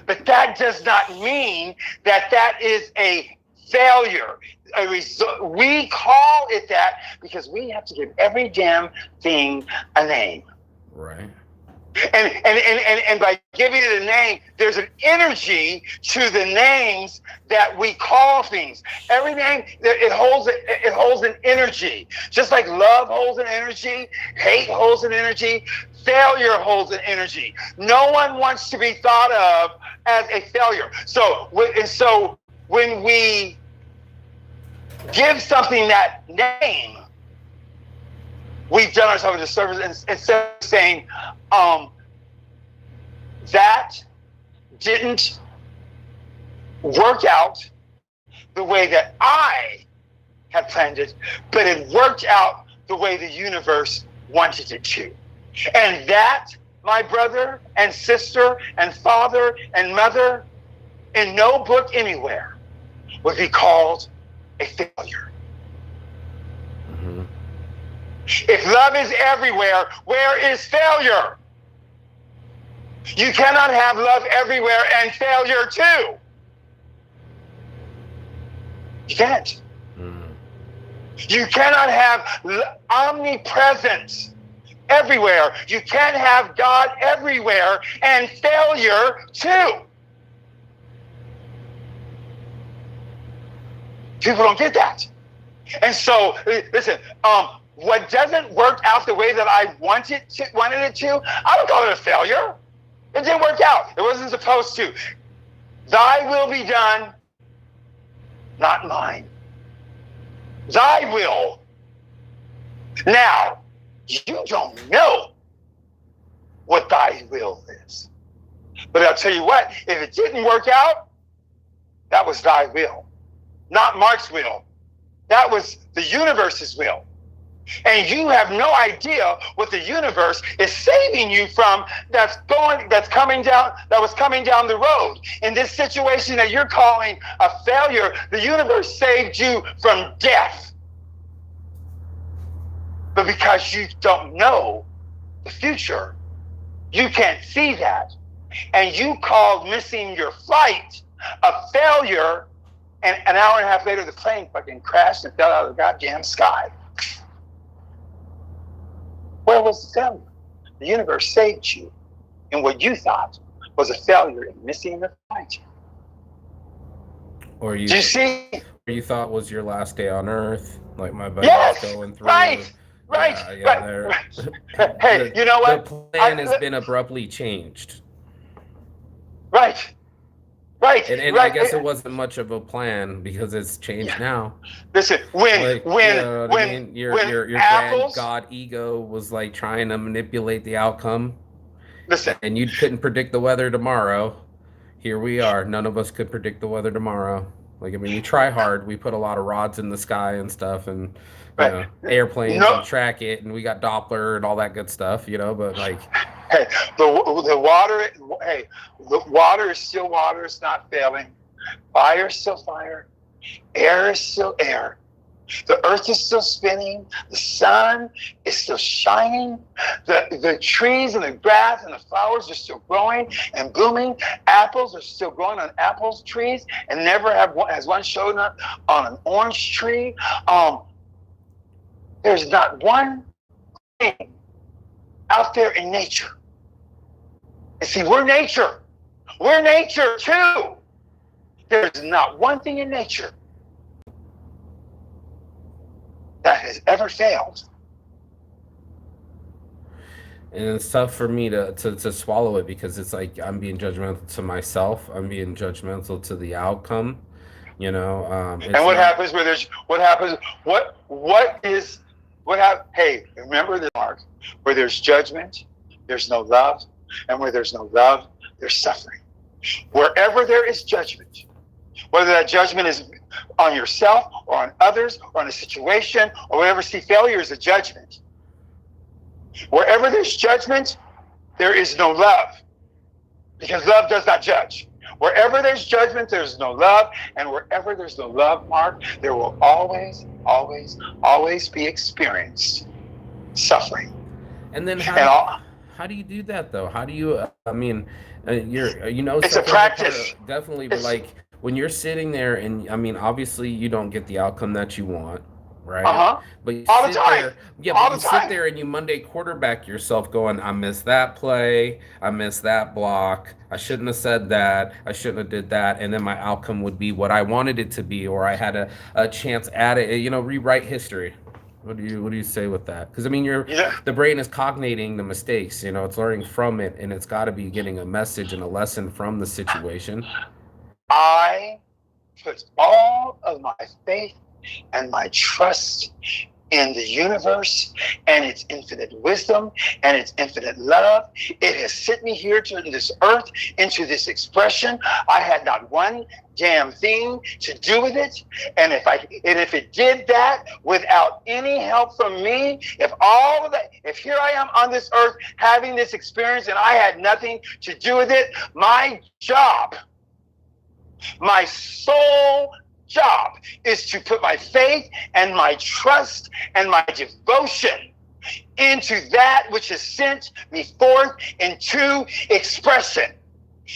C: but that does not mean that that is a failure. A result. We call it that because we have to give every damn thing a name.
D: Right.
C: And by giving it a name, there's an energy to the names that we call things. Every name, it holds an energy. Just like love holds an energy, hate holds an energy, failure holds an energy. No one wants to be thought of as a failure. So when we give something that name, we've done ourselves a disservice instead of saying, that didn't work out the way that I had planned it, but it worked out the way the universe wanted it to. And that, my brother and sister and father and mother, in no book anywhere would be called a failure. If love is everywhere, where is failure? You cannot have love everywhere and failure too. You can't. You cannot have omnipresence everywhere. You can't have God everywhere and failure too. People don't get that. And so, listen, what doesn't work out the way that I wanted it to, I don't call it a failure. It didn't work out. It wasn't supposed to. Thy will be done, not mine. Thy will. Now, you don't know what thy will is. But I'll tell you what, if it didn't work out, that was thy will, not Mark's will. That was the universe's will. And you have no idea what the universe is saving you from that was coming down the road. In this situation that you're calling a failure, the universe saved you from death. But because you don't know the future, you can't see that. And you called missing your flight a failure, and an hour and a half later the plane fucking crashed and fell out of the goddamn sky. Where was the failure? The universe saved you in what you thought was a failure in missing the flight.
D: Or you,
C: do you see?
D: Or you thought was your last day on Earth, like my buddy
C: Yes,
D: was going through.
C: right. Hey, you know what?
D: The plan has been abruptly changed.
C: Right.
D: And I guess it wasn't much of a plan because it's changed now.
C: Listen, when
D: your
C: apples,
D: grand God ego was like trying to manipulate the outcome.
C: Listen,
D: and you couldn't predict the weather tomorrow. Here we are. None of us could predict the weather tomorrow. Like, I mean, we try hard. We put a lot of rods in the sky and stuff, and airplanes and track it, and we got Doppler and all that good stuff, but like.
C: Hey, the water is still water. It's not failing. Fire is still fire. Air is still air. The earth is still spinning. The sun is still shining. The trees and the grass and the flowers are still growing and blooming. Apples are still growing on apples trees, and never has one shown up on an orange tree. There's not one out there in nature. And see, we're nature. We're nature too. There's not one thing in nature that has ever failed.
D: And it's tough for me to swallow it, because it's like I'm being judgmental to myself. I'm being judgmental to the outcome. You know,
C: And what happens where there's hey, remember this, Mark, where there's judgment, there's no love, and where there's no love, there's suffering. Wherever there is judgment, whether that judgment is on yourself or on others or on a situation or whatever, see, failure is a judgment. Wherever there's judgment, there is no love, because love does not judge. Wherever there's judgment, there's no love. And wherever there's no love, Mark, there will always, always, always be experienced suffering.
D: And then how do you do that though? How do you,
C: it's a practice.
D: Definitely, but like when you're sitting there and, obviously you don't get the outcome that you want, right?
C: Uh-huh.
D: But you
C: all
D: sit
C: the time.
D: there, yeah,
C: all
D: but
C: the
D: you
C: time.
D: sit there and you Monday quarterback yourself going, I missed that play, I missed that block, I shouldn't have said that, I shouldn't have did that, and then my outcome would be what I wanted it to be, or I had a chance at it, rewrite history. What do you say with that? Because the brain is cognating the mistakes, it's learning from it, and it's got to be getting a message and a lesson from the situation.
C: I put all of my faith and my trust in the universe and its infinite wisdom and its infinite love. It has sent me here to this earth, into this expression. I had not one damn thing to do with it. And if it did that without any help from me, if here I am on this earth having this experience and I had nothing to do with it, my job, my sole job is to put my faith and my trust and my devotion into that which has sent me forth into expression.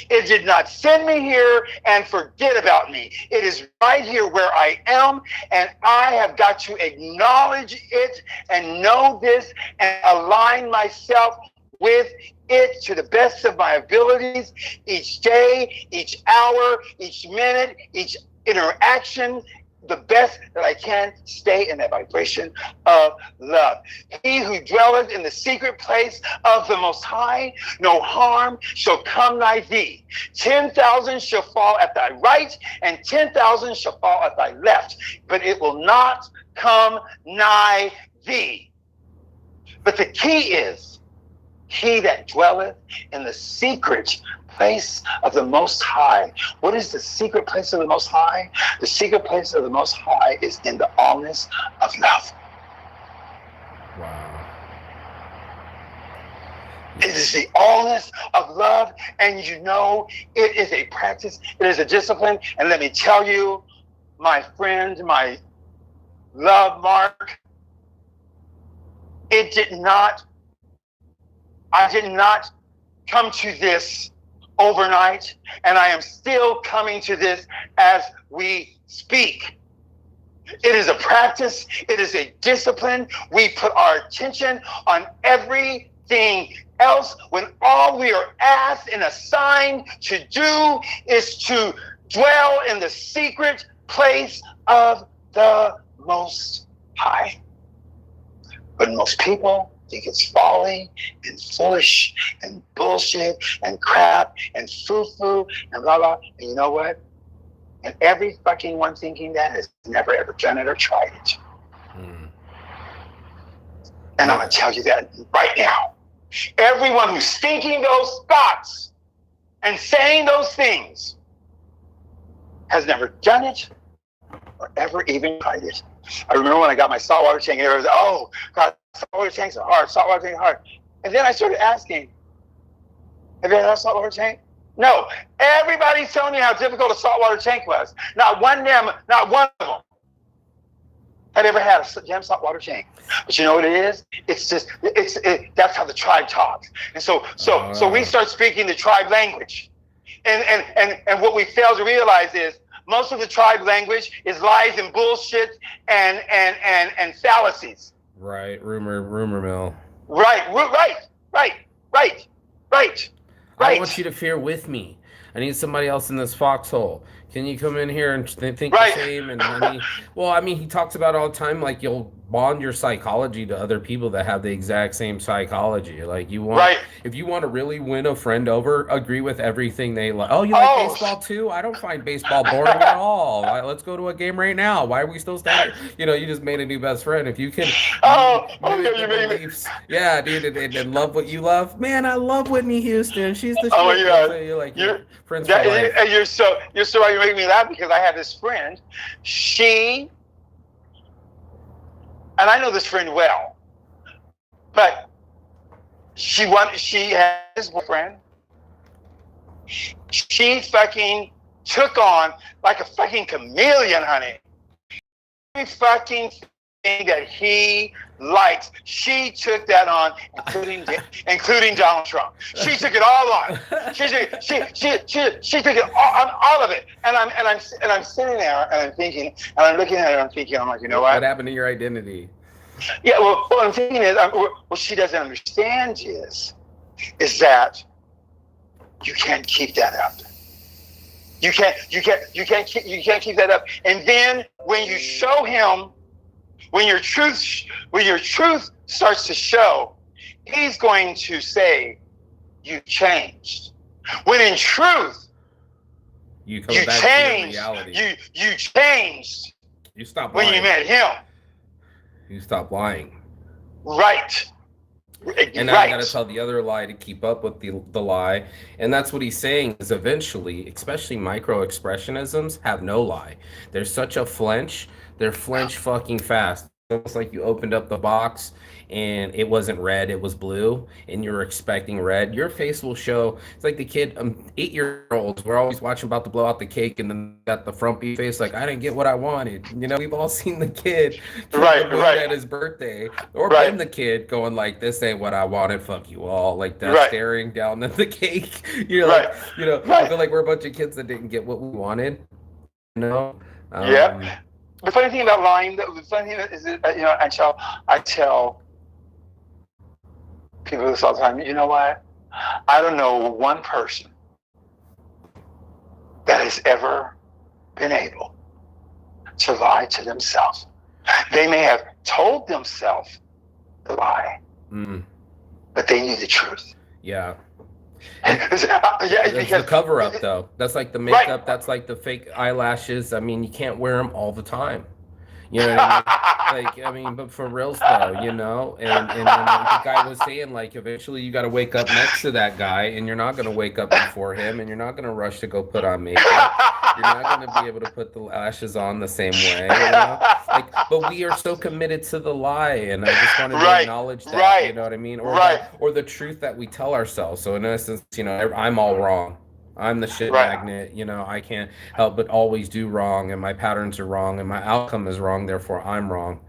C: It did not send me here and forget about me. It is right here where I am, and I have got to acknowledge it and know this and align myself with it to the best of my abilities each day, each hour, each minute, each interaction, the best that I can stay in that vibration of love. He who dwelleth in the secret place of the Most High, no harm shall come nigh thee. 10,000 shall fall at thy right, and 10,000 shall fall at thy left, but it will not come nigh thee. But the key is, he that dwelleth in the secret place of the Most High. What is the secret place of the Most High? The secret place of the Most High is in the allness of love.
D: Wow.
C: It is the allness of love, and it is a practice, it is a discipline. And let me tell you, my friend, my love, Mark, I did not come to this overnight, and I am still coming to this as we speak. It is a practice. It is a discipline. We put our attention on everything else when all we are asked and assigned to do is to dwell in the secret place of the Most High. But most people think it's folly and foolish and bullshit and crap and foo-foo and blah, blah. And you know what? And every fucking one thinking that has never ever done it or tried it. And I'm going to tell you that right now. Everyone who's thinking those thoughts and saying those things has never done it or ever even tried it. I remember when I got my saltwater tank, and everyone was like, oh, God, saltwater tanks are hard, saltwater tanks are hard. And then I started asking, have you had a saltwater tank? No. Everybody's telling me how difficult a saltwater tank was. Not one of them had ever had a damn saltwater tank. But you know what it is? It's just, that's how the tribe talks. And so we start speaking the tribe language. And what we fail to realize is most of the tribe language is lies and bullshit and fallacies.
D: Right, rumor mill.
C: Right.
D: I want you to fear with me. I need somebody else in this foxhole. Can you come in here and think
C: Right.
D: the same? And I mean, he talks about all the time, like you'll bond your psychology to other people that have the exact same psychology. Like
C: Right.
D: if you want to really win a friend over, agree with everything they like. Oh, you like baseball too? I don't find baseball boring at all. Let's go to a game right now. Why are we still standing? You know, you just made a new best friend. If you can,
C: You mean
D: yeah, dude, and love what you love. Man, I love Whitney Houston. She's the
C: Oh,
D: shit.
C: yeah.
D: So you're like,
C: You're-
D: friends for life.
C: you're so right. You make me laugh because I have this friend. And I know this friend well, but she had this boyfriend. She fucking took on like a fucking chameleon, honey. Every fucking thing that he likes, she took that on, including Donald Trump. She took it all on. She took it all of it. And I'm sitting there and I'm thinking, and I'm looking at her and I'm thinking, I'm like, you know what?
D: What happened to your identity?
C: Yeah, well, what I'm thinking is, what she doesn't understand is that you can't keep that up. You can't keep that up. And then when you show him, when your truth starts to show, he's going to say, "You changed." When in truth,
D: you
C: changed. You changed.
D: You stopped
C: when
D: lying.
C: you met him.
D: You stopped lying.
C: Right.
D: And now I got to tell the other lie to keep up with the lie. And that's what he's saying is eventually, especially micro expressionisms have no lie. There's such a flinch. They're flinch fucking fast. It's like you opened up the box and it wasn't red, it was blue, and you're expecting red. Your face will show. It's like the kid, 8-year-olds, we're always watching about to blow out the cake, and then got the frumpy face like, I didn't get what I wanted. You know, we've all seen the kid at his birthday, or been the kid going like, this ain't what I wanted, fuck you all, like that, staring down at the cake. You're like, you know, I feel like we're a bunch of kids that didn't get what we wanted. You know?
C: Yeah. The funny thing about lying, the funny thing is, you know, I tell people this all the time. You know what? I don't know one person that has ever been able to lie to themselves. They may have told themselves the lie, but they knew the truth.
D: Yeah.
C: That's
D: the cover up though. That's like the makeup. That's like the fake eyelashes. I mean, you can't wear them all the time. You know what I mean? But for reals though, you know, and then like the guy was saying, like, eventually you got to wake up next to that guy, and you're not going to wake up before him, and you're not going to rush to go put on makeup. You're not going to be able to put the lashes on the same way, you know? Like, but we are so committed to the lie, and I just wanted to acknowledge that, you know what I mean? Or the truth that we tell ourselves. So in essence, you know, I'm all wrong. I'm the shit magnet, you know, I can't help but always do wrong, and my patterns are wrong, and my outcome is wrong, therefore I'm wrong.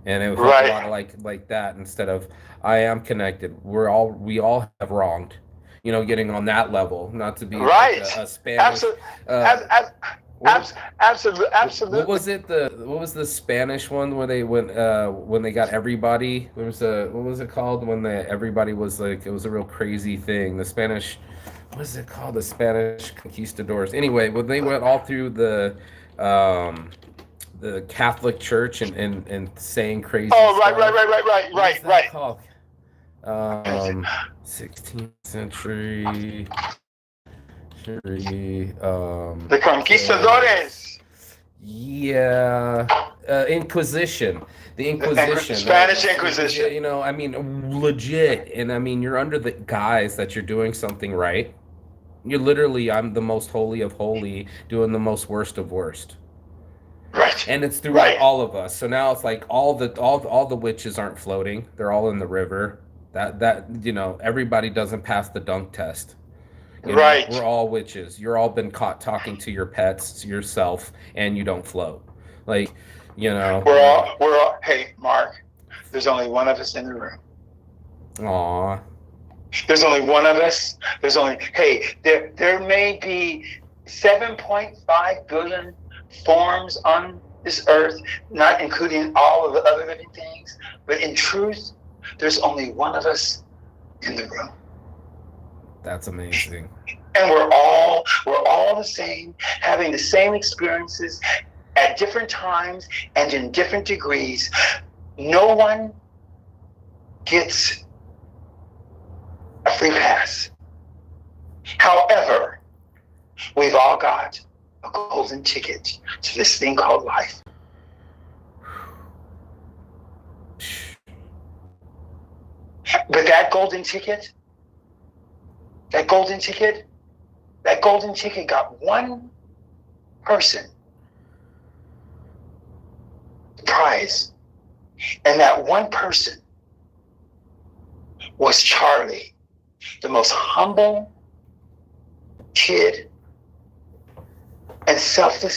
D: And it was a lot of like that, instead of I am connected. We all have wronged, you know, getting on that level, not to be like a Spanish.
C: Absolutely.
D: What was the Spanish one where they when they got everybody? There was what was it called when everybody was like, it was a real crazy thing. The Spanish. What is it called? The Spanish conquistadors. Anyway, when they went all through the Catholic Church and saying crazy stuff.
C: Right.
D: What's that called? 16th century.
C: The conquistadores.
D: Inquisition. The Inquisition.
C: Spanish Inquisition.
D: You know, I mean, legit. And I mean, you're under the guise that you're doing something right. You're literally, I'm the most holy of holy, doing the most worst of worst.
C: Right.
D: And it's throughout all of us. So now it's like all the witches aren't floating. They're all in the river. That you know, everybody doesn't pass the dunk test. You know, we're all witches. You're all been caught talking to your pets, yourself, and you don't float. Like, you know.
C: We're all. Hey, Mark. There's only one of us in the room.
D: Aw.
C: There's only one of us. There may be 7.5 billion forms on this earth, not including all of the other living things. But in truth, there's only one of us in the room.
D: That's amazing.
C: And we're all the same, having the same experiences at different times and in different degrees. No one gets a free pass. However, we've all got a golden ticket to this thing called life. But that golden ticket got one person the prize. And that one person was Charlie, the most humble kid and selfless